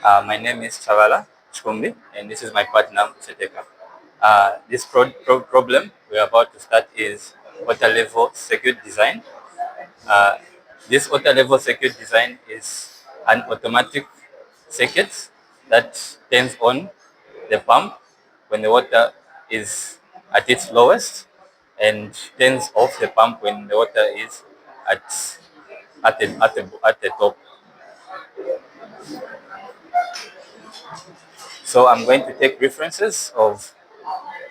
My name is Chavala Chkumbi, and this is my partner, Seteka. This problem we're about to start is water level circuit design. Uh, this water level circuit design is an automatic circuit that turns on the pump when the water is at its lowest and turns off the pump when the water is at at the top. So I'm going to take references of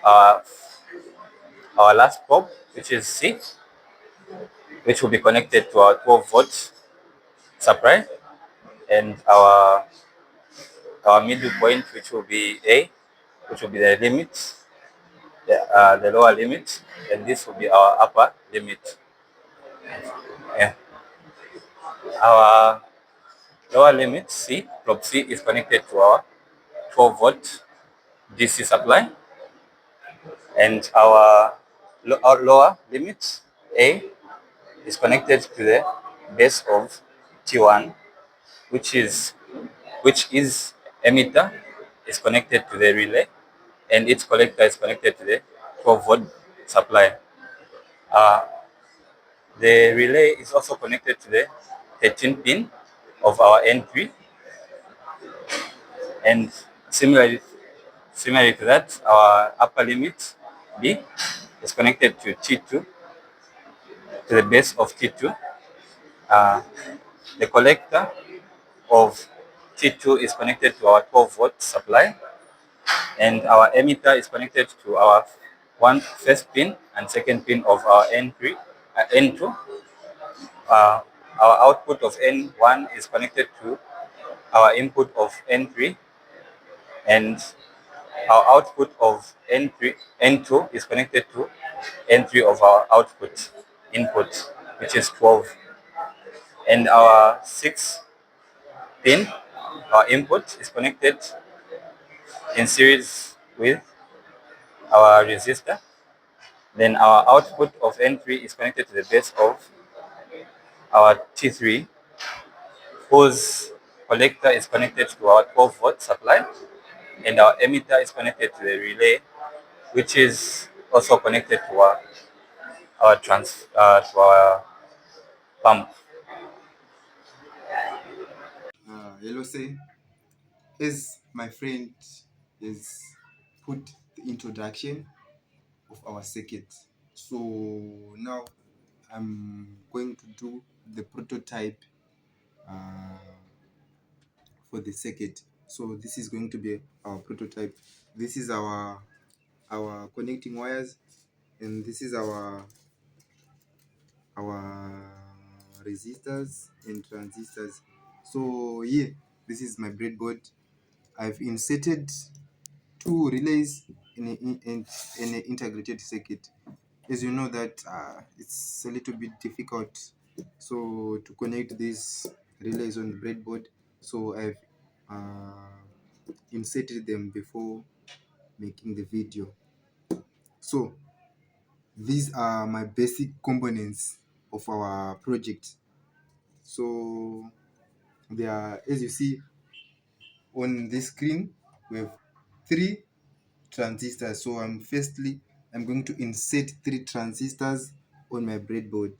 uh, our last probe, which is C, which will be connected to our 12-volt supply, and our middle point, which will be A, which will be the limit, the lower limit, and this will be our upper limit. Yeah. Our lower limit, C, probe C, is connected to our 12-volt DC supply, and our lower limit, A, is connected to the base of T1, which is emitter is connected to the relay, and its collector is connected to the 12-volt supply. Uh, the relay is also connected to the 13 pin of our N3, and similarly to that, our upper limit B is connected to T2, to the base of T2. Uh, the collector of T2 is connected to our 12-volt supply, and our emitter is connected to our first pin and second pin of our N2. Uh, our output of N1 is connected to our input of N3, and our output of N2 is connected to N3 of our input, which is 12. And our 6 pin, our input, is connected in series with our resistor. Then our output of N3 is connected to the base of our T3, whose collector is connected to our 12-volt supply, and our emitter is connected to the relay, which is also connected to to our pump. Hello, say, as my friend has put the introduction of our circuit. So now I'm going to do the prototype uh, for the circuit. So this is going to be our prototype. This is our connecting wires, and this is our resistors and transistors. So here, this is my breadboard. I've inserted two relays in an integrated circuit. As you know that it's a little bit difficult so to connect these relays on the breadboard, so I've inserted them before making the video. So these are my basic components of our project. So they are, as you see on this screen, we have three transistors. So I'm going to insert three transistors on my breadboard.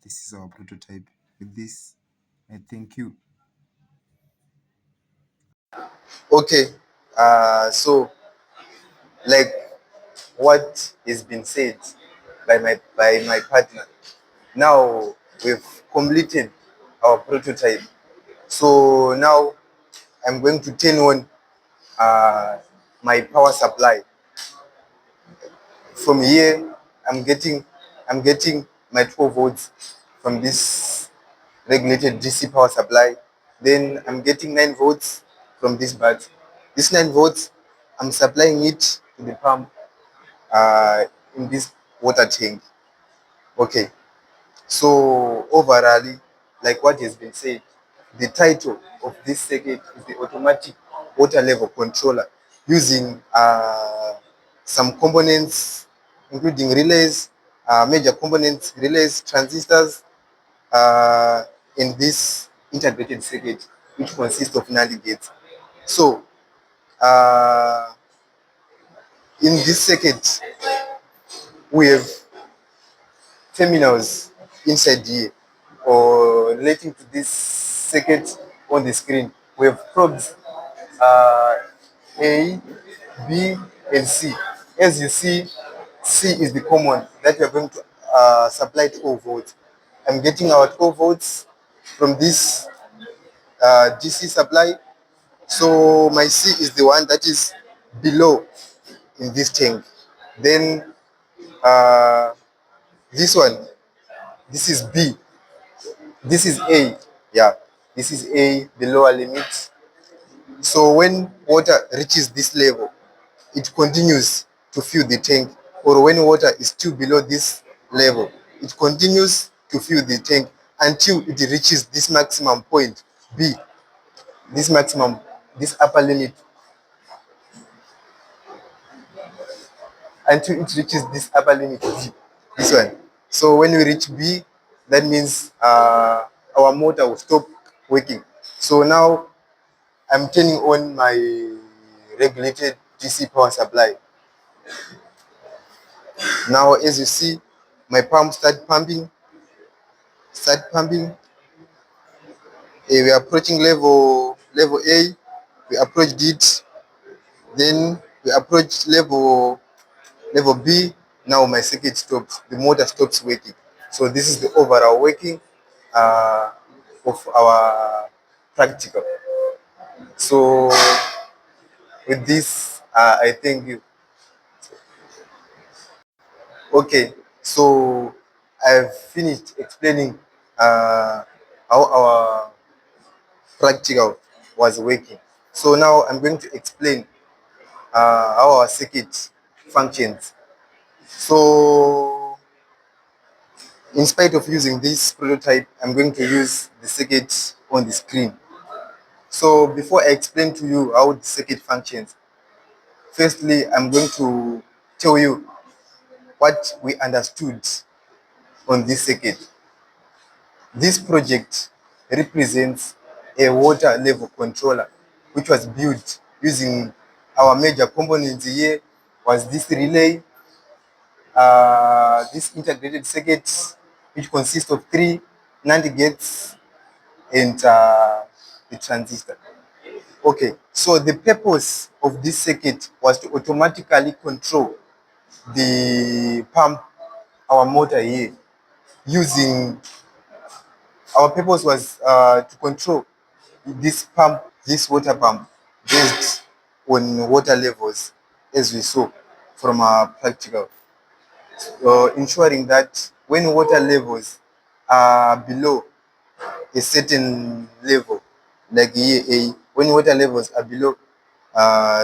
this is our prototype. With this, I thank you. Okay, so like what has been said by my partner, now we've completed our prototype. So now I'm going to turn on my power supply. From here, I'm getting my 12 volts from this regulated DC power supply. Then I'm getting 9 volts from this battery. This 9 volts, I'm supplying it to the pump uh, in this water tank. Okay, so overall, like what has been said, the title of this circuit is the automatic water level controller, using some components including relays, major components, relays, transistors, uh, in this integrated circuit, which consists of NAND gates. So in this circuit, we have terminals inside here, or relating to this circuit on the screen. We have probes A, B, and C. As you see, C is the common that we are going to supply 12 volts. I'm getting our 12 volts from this DC supply. So my C is the one that is below in this tank. Then uh, this one, this is B. This is A. Yeah, this is A, the lower limit. So when water reaches this level, it continues to fill the tank. Or when water is still below this level, it continues to fill the tank until it reaches this maximum point, B, this maximum, this upper limit, until it reaches this upper limit, B, this one. So when we reach B, that means our motor will stop working. So now I'm turning on my regulated DC power supply. Now, as you see, my pump start pumping. We are approaching level A. We approached it. Then we approach level B. Now my circuit stops. The motor stops working. So this is the overall working uh, of our practical. So with this, I thank you. Okay, so I've finished explaining how our practical was working. So now I'm going to explain how our circuit functions. So in spite of using this prototype, I'm going to use the circuit on the screen. So before I explain to you how the circuit functions, firstly, I'm going to tell you what we understood on this circuit. This project represents a water level controller which was built using our major components here was this relay, this integrated circuit which consists of 3 NAND gates and the transistor. Okay, so the purpose of this circuit was to automatically control the pump, our motor here, using our purpose was to control this pump, this water pump, based on water levels, as we saw from our practical, ensuring that when water levels are below a certain level, like here A, when water levels are below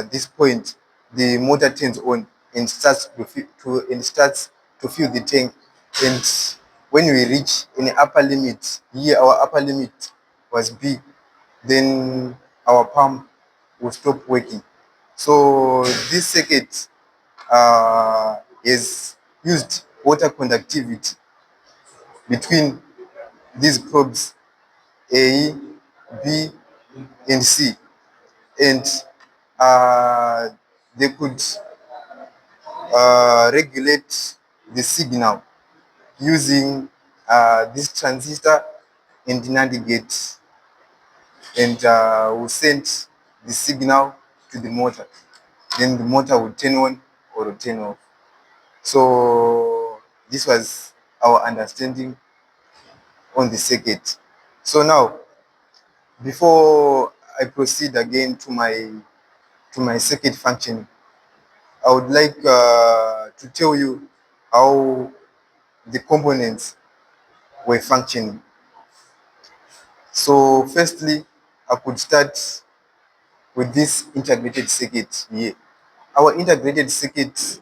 this point, the motor turns on and starts to fill the tank. And when we reach an upper limit, here our upper limit was B, then our pump will stop working. So this circuit is used water conductivity between these probes A, B, and C, and they could regulate the signal using this transistor and NAND gate, and will send the signal to the motor. Then the motor will turn on or will turn off. So this was our understanding on the circuit. So now, before I proceed again to my circuit functioning, I would like to tell you how the components were functioning. So firstly, I could start with this integrated circuit here. Our integrated circuit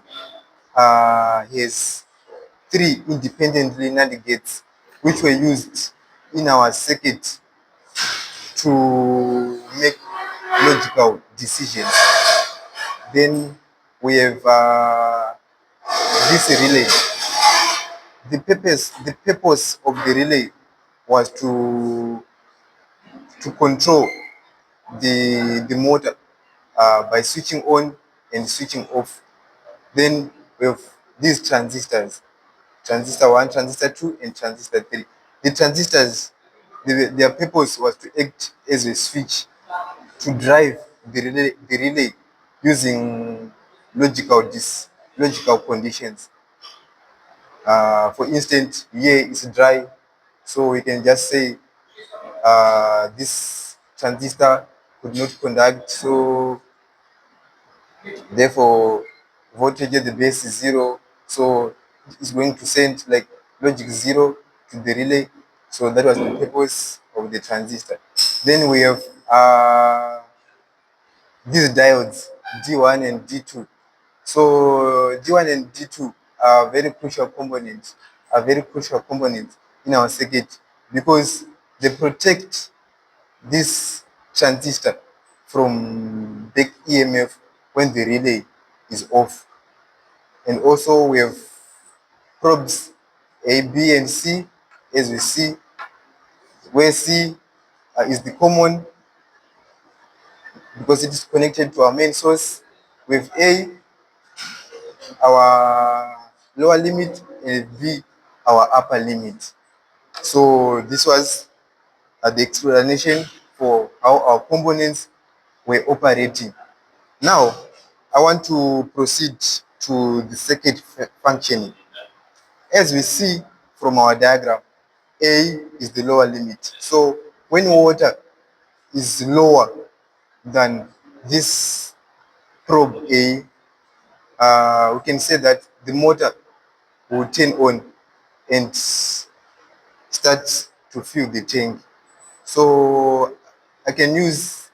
has 3 independently NAND gates, which were used in our circuit to make logical decisions. Then we have this relay. The purpose of the relay was to control the motor by switching on and switching off. Then we have these transistors, transistor 1, transistor 2, and transistor 3. The transistors, their purpose was to act as a switch to drive the relay using logical conditions. For instance, here is dry, so we can just say this transistor could not conduct, so therefore voltage at the base is 0, so it's going to send like logic 0 to the relay. So that was the purpose of the transistor. Then we have these diodes, D1 and D2. So D1 and D2 are very crucial components, in our circuit, because they protect this transistor from back EMF when the relay is off. And also we have probes A, B, and C, as we see, where C is the common because it is connected to our main source. With A, our lower limit, and B, our upper limit. So this was the explanation for how our components were operating. Now, I want to proceed to the circuit functioning. As we see from our diagram, A is the lower limit. So when water is lower than this probe A, we can say that the motor will turn on and start to fill the tank. So I can use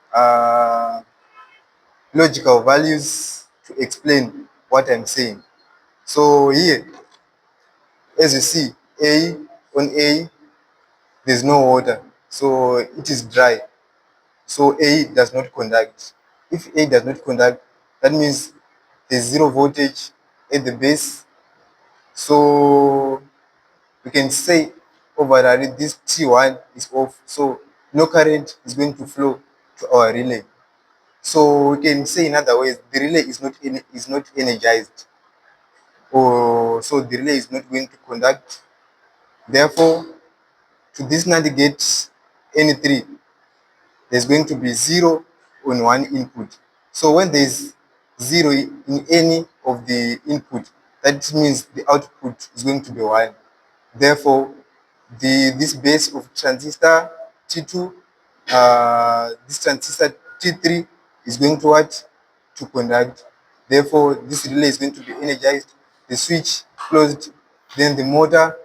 logical values to explain what I'm saying. So here, as you see, on A, there's no water, so it is dry. So A does not conduct. If A does not conduct, that means there's 0 voltage at the base. So we can say overall this T1 is off, so no current is going to flow to our relay. So we can say in other words, the relay is not energized, or so the relay is not going to conduct. Therefore, to this NAND gate N3, there's going to be 0 on one input. So when there's 0 in any of the input, that means the output is going to be 1. Therefore, this base of transistor T2, this transistor T3 is going to what? To conduct. Therefore, this relay is going to be energized, the switch closed, then the motor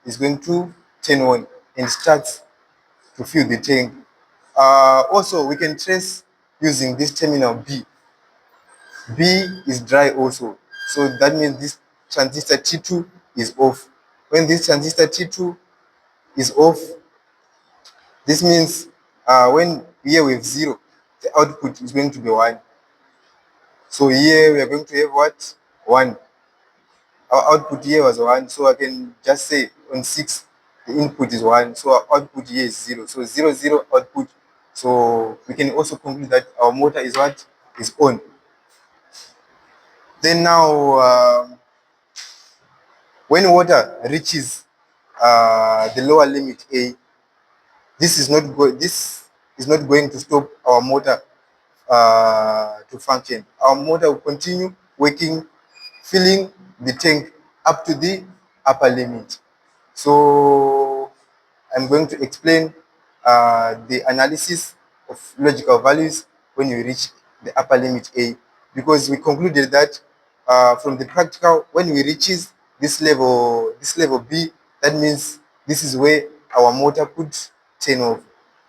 is going to turn on and start to fill the tank. Also, we can trace using this terminal B. B is dry also. So that means this transistor T2 is off. When this transistor T2 is off, this means when here we have 0, the output is going to be 1. So here we are going to have what? 1. Our output here was 1, so I can just say on 6, the input is 1, so our output here is 0. So 0, 0 output. So we can also conclude that our motor is what? Is on. Then now, when water reaches the lower limit A, this is not going to stop our motor to function. Our motor will continue working, filling the tank up to the upper limit. So I'm going to explain the analysis of logical values when you reach the upper limit A, because we concluded that from the practical, when we reaches this level B, that means this is where our motor could turn off.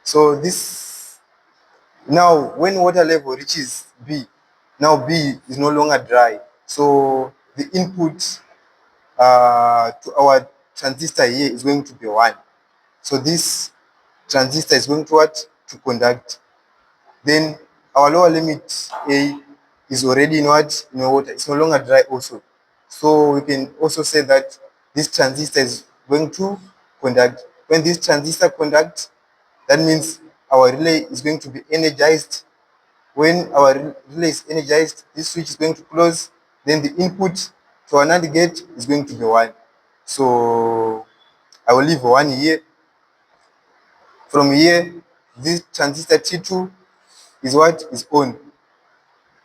So this, now when water level reaches B, now B is no longer dry. So the input to our transistor here is going to be 1. So this transistor is going to what? To conduct. Then our lower limit A is already in what? In water. It's no longer dry also. So we can also say that this transistor is going to conduct. When this transistor conducts, that means our relay is going to be energized. When our relay is energized, this switch is going to close. Then the input to our NAND gate is going to be 1. So I will leave 1 here. From here, this transistor T2 is what? Is on.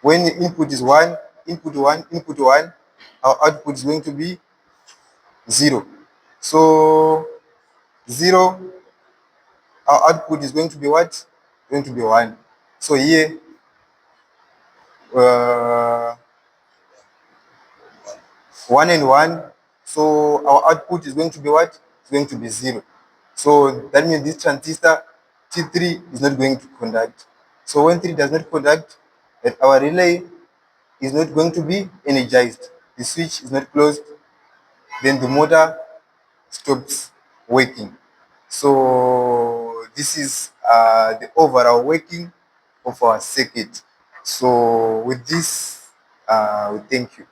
When the input is 1, input 1, our output is going to be 0. So 0, our output is going to be what? Going to be 1. So here, 1 and 1. So our output is going to be what? It's going to be 0. So that means this transistor T3 is not going to conduct. So when 3 does not conduct, that our relay is not going to be energized. The switch is not closed. Then the motor stops working. So this is the overall working of our circuit. So with this, we thank you.